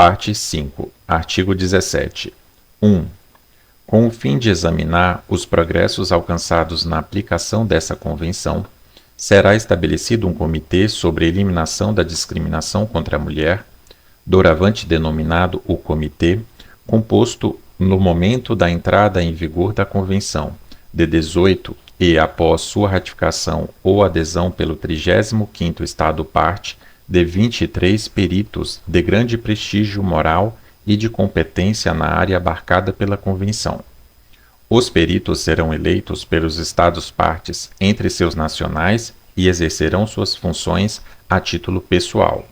Parte 5. Artigo 17. 1. Com o fim de examinar os progressos alcançados na aplicação dessa Convenção, será estabelecido um comitê sobre eliminação da discriminação contra a mulher, doravante denominado o Comitê, composto no momento da entrada em vigor da Convenção, de 18 e após sua ratificação ou adesão pelo 35º Estado-parte, de 23 peritos de grande prestígio moral e de competência na área abarcada pela Convenção. Os peritos serão eleitos pelos Estados-partes entre seus nacionais e exercerão suas funções a título pessoal.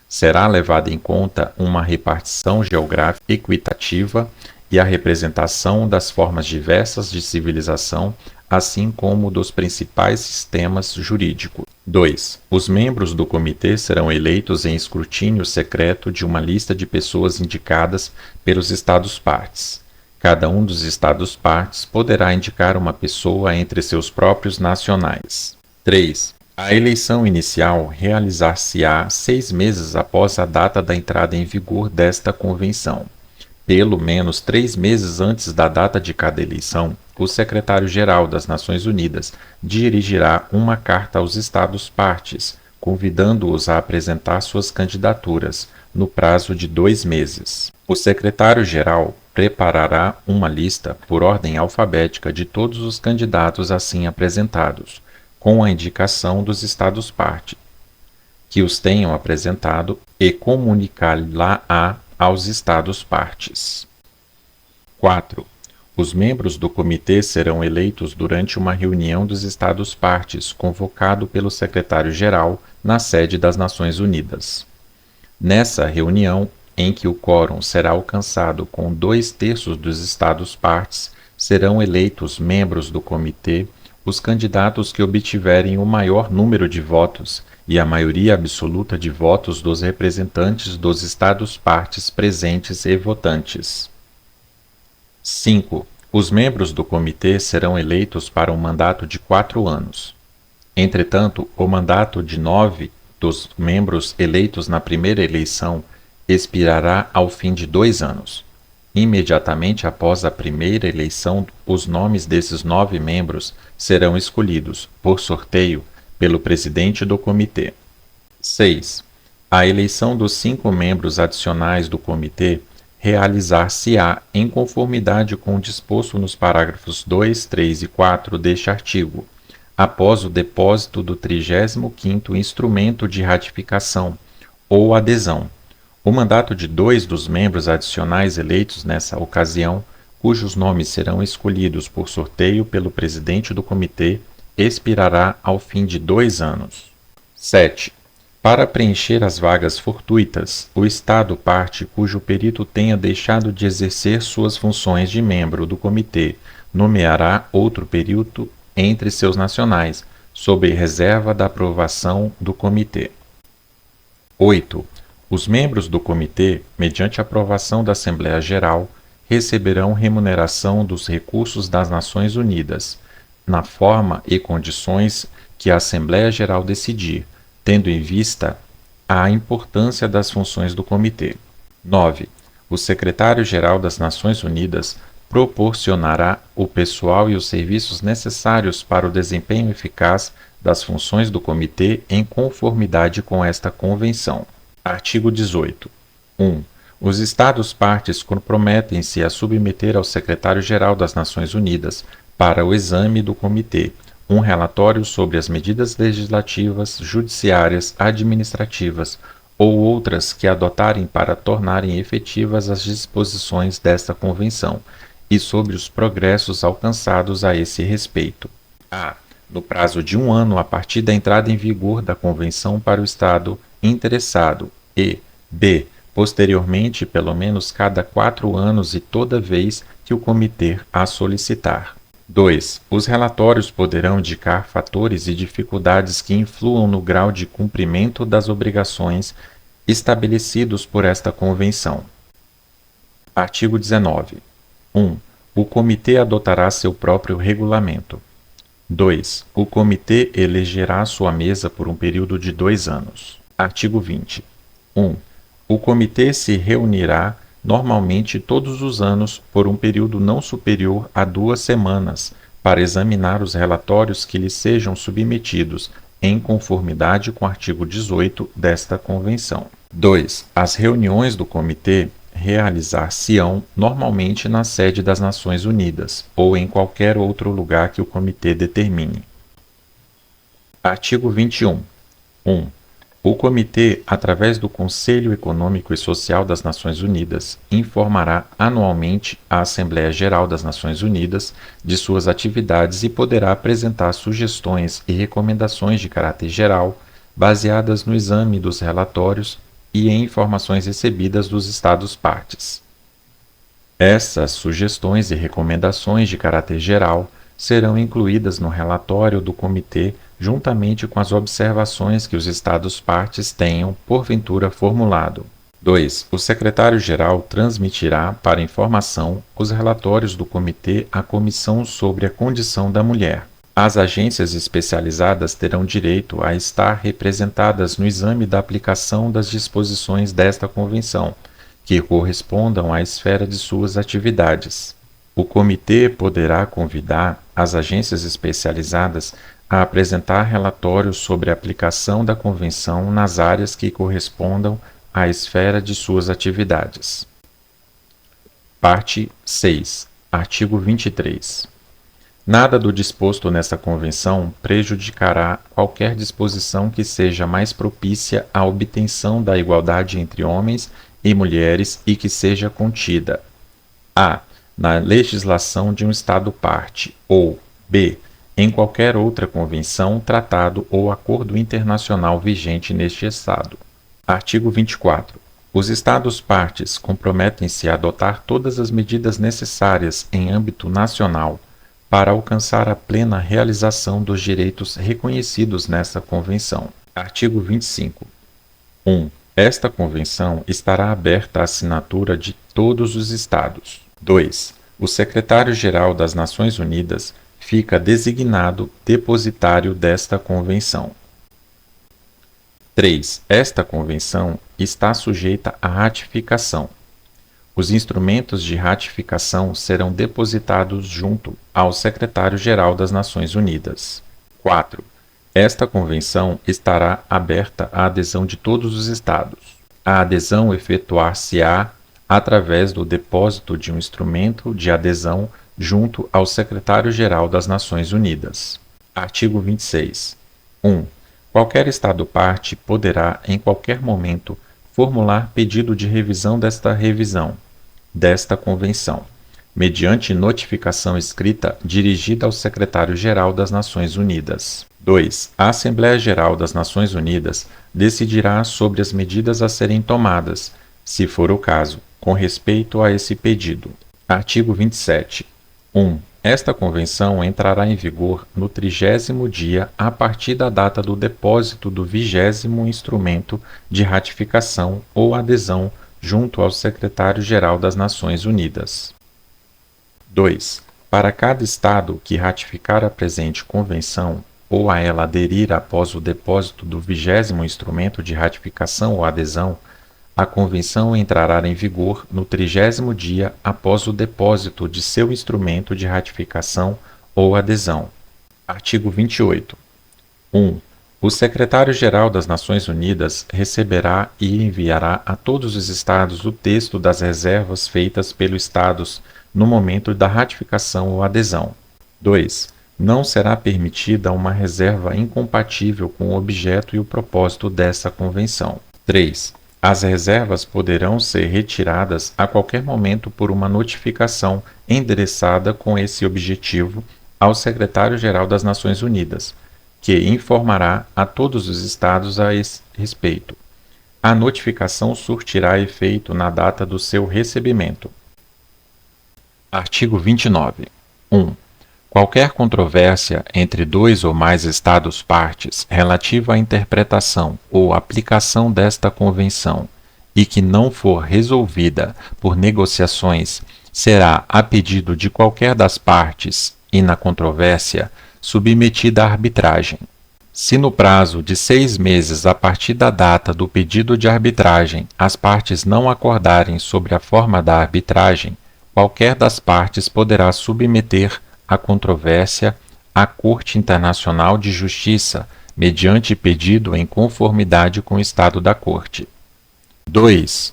Será levada em conta uma repartição geográfica equitativa e a representação das formas diversas de civilização, assim como dos principais sistemas jurídicos. 2. Os membros do comitê serão eleitos em escrutínio secreto de uma lista de pessoas indicadas pelos Estados-partes. Cada um dos Estados-partes poderá indicar uma pessoa entre seus próprios nacionais. 3. A eleição inicial realizar-se-á 6 meses após a data da entrada em vigor desta Convenção. Pelo menos 3 meses antes da data de cada eleição, o secretário-geral das Nações Unidas dirigirá uma carta aos Estados-partes, convidando-os a apresentar suas candidaturas, no prazo de 2 meses. O secretário-geral preparará uma lista, por ordem alfabética, de todos os candidatos assim apresentados, com a indicação dos Estados-partes, que os tenham apresentado, e comunicar-lá-á aos Estados-partes. 4. Os membros do comitê serão eleitos durante uma reunião dos Estados-partes, convocado pelo secretário-geral na sede das Nações Unidas. Nessa reunião, em que o quórum será alcançado com 2/3 dos Estados-partes, serão eleitos membros do comitê os candidatos que obtiverem o maior número de votos e a maioria absoluta de votos dos representantes dos Estados-partes presentes e votantes. 5. Os membros do comitê serão eleitos para um mandato de 4 anos. Entretanto, o mandato de 9 dos membros eleitos na primeira eleição expirará ao fim de 2 anos. Imediatamente após a primeira eleição, os nomes desses 9 membros serão escolhidos, por sorteio, pelo presidente do comitê. 6. A eleição dos 5 membros adicionais do comitê realizar-se-á em conformidade com o disposto nos parágrafos 2, 3 e 4 deste artigo, após o depósito do 35º instrumento de ratificação ou adesão. O mandato de 2 dos membros adicionais eleitos nessa ocasião, cujos nomes serão escolhidos por sorteio pelo presidente do comitê, expirará ao fim de 2 anos. 7. Para preencher as vagas fortuitas, o Estado-parte cujo perito tenha deixado de exercer suas funções de membro do comitê nomeará outro perito entre seus nacionais, sob reserva da aprovação do comitê. 8. Os membros do comitê, mediante aprovação da Assembleia Geral, receberão remuneração dos recursos das Nações Unidas, na forma e condições que a Assembleia Geral decidir, tendo em vista a importância das funções do comitê. 9. O secretário-geral das Nações Unidas proporcionará o pessoal e os serviços necessários para o desempenho eficaz das funções do comitê em conformidade com esta convenção. Artigo 18. 1. Os Estados-partes comprometem-se a submeter ao secretário-geral das Nações Unidas, para o exame do comitê, um relatório sobre as medidas legislativas, judiciárias, administrativas ou outras que adotarem para tornarem efetivas as disposições desta convenção, e sobre os progressos alcançados a esse respeito. A. No prazo de 1 ano a partir da entrada em vigor da convenção para o Estado interessado, e b. Posteriormente, pelo menos cada 4 anos e toda vez que o comitê a solicitar. 2. Os relatórios poderão indicar fatores e dificuldades que influam no grau de cumprimento das obrigações estabelecidos por esta convenção. Artigo 19. 1. O comitê adotará seu próprio regulamento. 2. O comitê elegerá sua mesa por um período de 2 anos. Artigo 20. 1. O comitê se reunirá normalmente todos os anos por um período não superior a 2 semanas para examinar os relatórios que lhe sejam submetidos em conformidade com o artigo 18 desta Convenção. 2. As reuniões do comitê realizar-se-ão normalmente na sede das Nações Unidas ou em qualquer outro lugar que o comitê determine. Artigo 21. 1. O Comitê, através do Conselho Econômico e Social das Nações Unidas, informará anualmente à Assembleia Geral das Nações Unidas de suas atividades e poderá apresentar sugestões e recomendações de caráter geral, baseadas no exame dos relatórios e em informações recebidas dos Estados-partes. Essas sugestões e recomendações de caráter geral serão incluídas no relatório do Comitê juntamente com as observações que os Estados-partes tenham, porventura, formulado. 2. O secretário-geral transmitirá para informação os relatórios do Comitê à Comissão sobre a Condição da Mulher. As agências especializadas terão direito a estar representadas no exame da aplicação das disposições desta Convenção, que correspondam à esfera de suas atividades. O Comitê poderá convidar as agências especializadas a apresentar relatórios sobre a aplicação da Convenção nas áreas que correspondam à esfera de suas atividades. Parte 6. Artigo 23. Nada do disposto nesta Convenção prejudicará qualquer disposição que seja mais propícia à obtenção da igualdade entre homens e mulheres e que seja contida a. na legislação de um Estado-parte, ou b. em qualquer outra convenção, tratado ou acordo internacional vigente neste Estado. Artigo 24. Os Estados-partes comprometem-se a adotar todas as medidas necessárias em âmbito nacional para alcançar a plena realização dos direitos reconhecidos nesta Convenção. Artigo 25. 1. Esta Convenção estará aberta à assinatura de todos os Estados. 2. O Secretário-Geral das Nações Unidas fica designado depositário desta Convenção. 3. Esta Convenção está sujeita à ratificação. Os instrumentos de ratificação serão depositados junto ao Secretário-Geral das Nações Unidas. 4. Esta Convenção estará aberta à adesão de todos os Estados. A adesão efetuar-se-á através do depósito de um instrumento de adesão junto ao Secretário-Geral das Nações Unidas. Artigo 26. 1. Qualquer Estado-parte poderá, em qualquer momento, formular pedido de revisão desta Convenção, mediante notificação escrita dirigida ao Secretário-Geral das Nações Unidas. 2. A Assembleia Geral das Nações Unidas decidirá sobre as medidas a serem tomadas, se for o caso, com respeito a esse pedido. Artigo 27. 1. Esta Convenção entrará em vigor no 30º dia a partir da data do depósito do 20º instrumento de ratificação ou adesão junto ao Secretário-Geral das Nações Unidas. 2. Para cada Estado que ratificar a presente Convenção ou a ela aderir após o depósito do 20º instrumento de ratificação ou adesão, a Convenção entrará em vigor no 30º dia após o depósito de seu instrumento de ratificação ou adesão. Artigo 28. 1. O Secretário-Geral das Nações Unidas receberá e enviará a todos os Estados o texto das reservas feitas pelos Estados no momento da ratificação ou adesão. 2. Não será permitida uma reserva incompatível com o objeto e o propósito dessa Convenção. 3. As reservas poderão ser retiradas a qualquer momento por uma notificação endereçada com esse objetivo ao Secretário-Geral das Nações Unidas, que informará a todos os Estados a esse respeito. A notificação surtirá efeito na data do seu recebimento. Artigo 29. 1. Qualquer controvérsia entre dois ou mais Estados-partes relativa à interpretação ou aplicação desta Convenção e que não for resolvida por negociações será, a pedido de qualquer das partes e na controvérsia, submetida à arbitragem. Se no prazo de 6 meses a partir da data do pedido de arbitragem as partes não acordarem sobre a forma da arbitragem, qualquer das partes poderá submeter a controvérsia à Corte Internacional de Justiça, mediante pedido em conformidade com o estado da Corte. 2.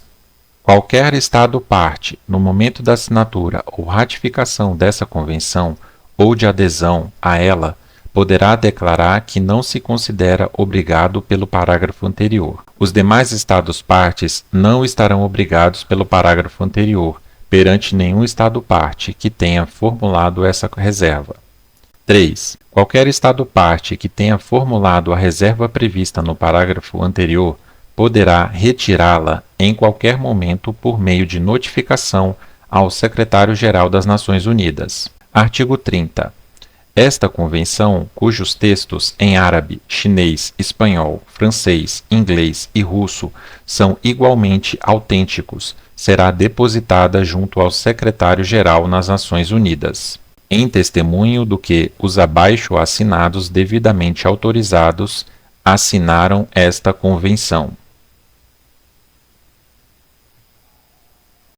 Qualquer Estado parte, no momento da assinatura ou ratificação dessa convenção ou de adesão a ela, poderá declarar que não se considera obrigado pelo parágrafo anterior. Os demais Estados partes não estarão obrigados pelo parágrafo anterior perante nenhum Estado parte que tenha formulado essa reserva. 3. Qualquer Estado parte que tenha formulado a reserva prevista no parágrafo anterior poderá retirá-la em qualquer momento por meio de notificação ao Secretário-Geral das Nações Unidas. Artigo 30. Esta convenção, cujos textos em árabe, chinês, espanhol, francês, inglês e russo são igualmente autênticos, será depositada junto ao Secretário-Geral nas Nações Unidas, em testemunho do que os abaixo assinados devidamente autorizados assinaram esta convenção.